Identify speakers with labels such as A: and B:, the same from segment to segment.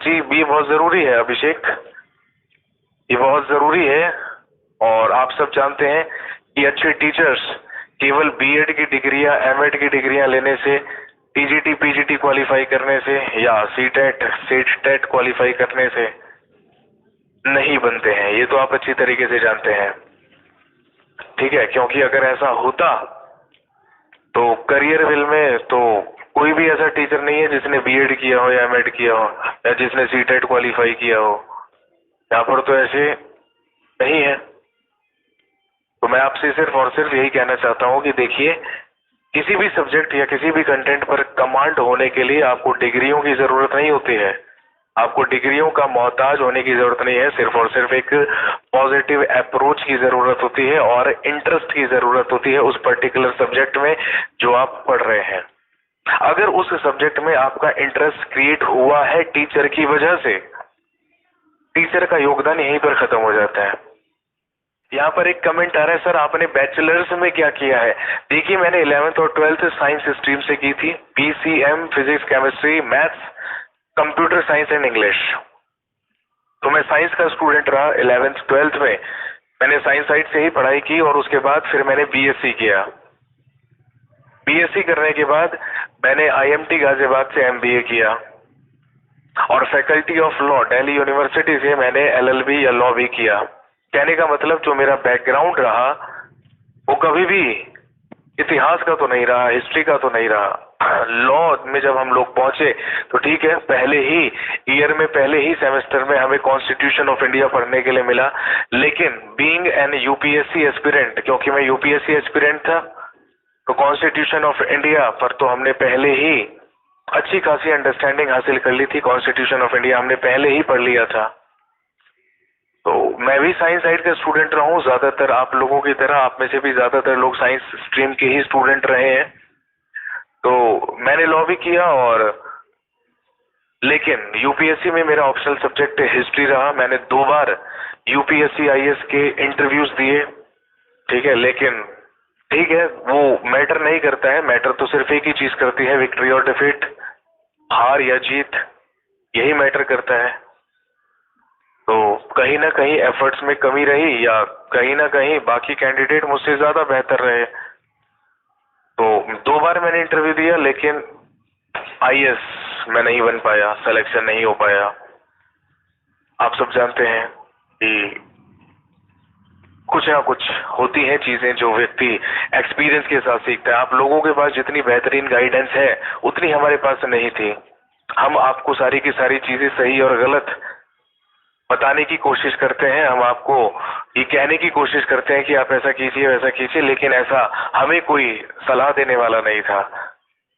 A: जी, ये बहुत जरूरी है अभिषेक, ये बहुत जरूरी है। और आप सब जानते हैं कि अच्छे टीचर्स केवल बीएड की डिग्रियां, एमएड की डिग्रियां लेने से, टीजीटी पीजीटी क्वालिफाई करने से या सीटेट सेट टेट क्वालिफाई करने से नहीं बनते हैं। ये तो आप अच्छी तरीके से जानते हैं, ठीक है? क्योंकि अगर ऐसा होता तो करियर फिल्ड में तो कोई भी ऐसा टीचर नहीं है जिसने बीएड किया हो या एमएड किया हो या जिसने सीटेट क्वालिफाई किया हो। यहाँ पर तो ऐसे नहीं है। तो मैं आपसे सिर्फ और सिर्फ यही कहना चाहता हूँ कि देखिए, किसी भी सब्जेक्ट या किसी भी कंटेंट पर कमांड होने के लिए आपको डिग्रियों की जरूरत नहीं होती है। आपको डिग्रियों का मोहताज होने की जरूरत नहीं है। सिर्फ और सिर्फ एक पॉजिटिव अप्रोच की जरूरत होती है और इंटरेस्ट की जरूरत होती है उस पर्टिकुलर सब्जेक्ट में जो आप पढ़ रहे हैं। अगर उस सब्जेक्ट में आपका इंटरेस्ट क्रिएट हुआ है टीचर की वजह से, टीचर का योगदान यहीं पर खत्म हो जाता है। यहाँ पर एक कमेंट आ रहा है, सर आपने बैचलर्स में क्या किया है? देखिए, मैंने 11th और 12th साइंस स्ट्रीम से की थी, PCM, physics, chemistry, maths, computer science and English. तो मैं साइंस का स्टूडेंट रहा 11th 12th में। मैंने साइंस साइड से ही पढ़ाई की और उसके बाद फिर मैंने बीएससी किया। बीएससी करने के बाद मैंने आईएमटी गाजियाबाद से एमबीए किया और faculty of law Delhi university से मैंने एलएलबी या लॉ भी किया। कहने का मतलब जो मेरा बैकग्राउंड रहा वो कभी भी इतिहास का तो नहीं रहा, हिस्ट्री का तो नहीं रहा। लॉ में जब हम लोग पहुंचे तो ठीक है, पहले ही ईयर में, पहले ही सेमेस्टर में हमें कॉन्स्टिट्यूशन ऑफ इंडिया पढ़ने के लिए मिला। लेकिन बीइंग एन यूपीएससी एस्पिरेंट, क्योंकि मैं यूपीएससी एस्पिरेंट था, तो कॉन्स्टिट्यूशन ऑफ इंडिया पर तो हमने पहले ही अच्छी खासी अंडरस्टैंडिंग हासिल कर ली थी। कॉन्स्टिट्यूशन ऑफ इंडिया हमने पहले ही पढ़ लिया था। तो मैं भी साइंस साइड का स्टूडेंट रहा हूँ, ज्यादातर आप लोगों की तरह, आप में से भी ज्यादातर लोग साइंस स्ट्रीम के ही स्टूडेंट रहे हैं। तो मैंने लॉ भी किया और लेकिन यूपीएससी में मेरा ऑप्शनल सब्जेक्ट हिस्ट्री रहा। मैंने 2 बार यूपीएससी आईएएस के इंटरव्यूज दिए, ठीक है, लेकिन ठीक है, वो मैटर नहीं करता है। मैटर तो सिर्फ एक ही चीज करती है, विक्ट्री और डिफीट, हार या जीत, यही मैटर करता है। तो कहीं ना कहीं एफर्ट्स में कमी रही या कहीं ना कहीं बाकी कैंडिडेट मुझसे ज्यादा बेहतर रहे। तो 2 बार मैंने इंटरव्यू दिया लेकिन आईएएस मैं नहीं बन पाया, सिलेक्शन नहीं हो पाया। आप सब जानते हैं कि कुछ ना कुछ होती हैं चीजें जो व्यक्ति एक्सपीरियंस के साथ सीखता है। आप लोगों के पास जितनी बेहतरीन गाइडेंस है उतनी हमारे पास नहीं थी। हम आपको सारी की सारी चीजें सही और गलत बताने की कोशिश करते हैं, हम आपको ये कहने की कोशिश करते हैं कि आप ऐसा कीजिए वैसा कीजिए, लेकिन ऐसा हमें कोई सलाह देने वाला नहीं था।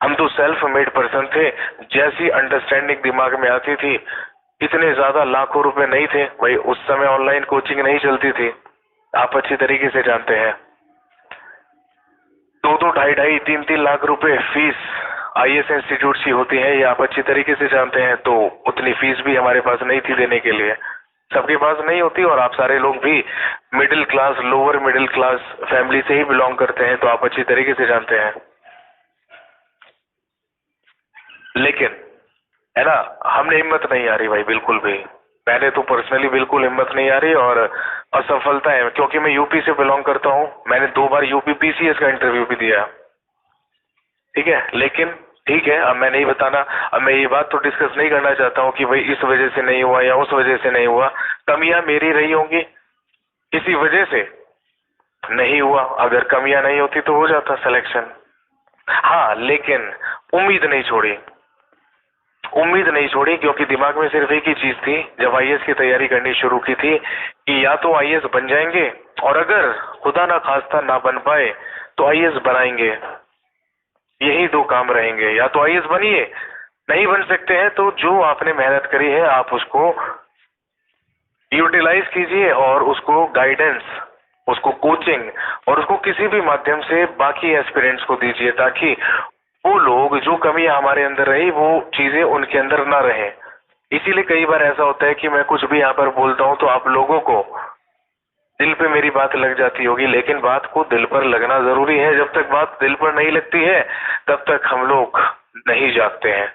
A: हम तो सेल्फ मेड पर्सन थे। जैसी अंडरस्टैंडिंग दिमाग में आती थी, इतने ज्यादा लाखों रुपए नहीं थे भाई, उस समय ऑनलाइन कोचिंग नहीं चलती थी, आप अच्छी तरीके से जानते हैं। 2-2, 2.5-2.5, 3-3 लाख रुपए फीस आईएएस इंस्टीट्यूट की होती है, ये आप अच्छी तरीके से जानते हैं। तो उतनी फीस भी हमारे पास नहीं थी देने के लिए, सबके पास नहीं होती। और आप सारे लोग भी middle class, lower middle class family से ही बिलोंग करते हैं, तो आप अच्छी तरीके से जानते हैं। लेकिन है ना, हमने हिम्मत नहीं आ रही भाई, बिल्कुल भी। मैंने तो पर्सनली बिल्कुल हिम्मत नहीं आ रही और असफलता है, क्योंकि मैं यूपी से बिलोंग करता हूँ। मैंने 2 बार यूपी पीसीएस का इंटरव्यू भी दिया, ठीक है, लेकिन ठीक है, अब मैं नहीं बताना, अब मैं ये बात तो डिस्कस नहीं करना चाहता हूँ कि भाई इस वजह से नहीं हुआ या उस वजह से नहीं हुआ। कमियां मेरी रही होंगी, किसी वजह से नहीं हुआ। अगर कमियां नहीं होती तो हो जाता सिलेक्शन। हाँ, लेकिन उम्मीद नहीं छोड़ी, उम्मीद नहीं छोड़ी, क्योंकि दिमाग में सिर्फ एक ही चीज थी जब आईएएस की तैयारी करनी शुरू की थी कि या तो आईएएस बन जाएंगे, और अगर खुदा ना खास्ता ना बन पाए तो आईएएस बनाएंगे। यही 2 काम रहेंगे, या तो आईएएस बनिए, नहीं बन सकते हैं तो जो आपने मेहनत करी है आप उसको यूटिलाइज कीजिए और उसको गाइडेंस, उसको कोचिंग और उसको किसी भी माध्यम से बाकी एस्पिरेंट्स को दीजिए, ताकि वो लोग, जो कमियां हमारे अंदर रही, वो चीजें उनके अंदर ना रहे। इसीलिए कई बार ऐसा होता है कि मैं कुछ भी यहाँ पर बोलता हूँ तो आप लोगों को दिल पे मेरी बात लग जाती होगी, लेकिन बात को दिल पर लगना जरूरी है। जब तक बात दिल पर नहीं लगती है तब तक हम लोग नहीं जागते हैं।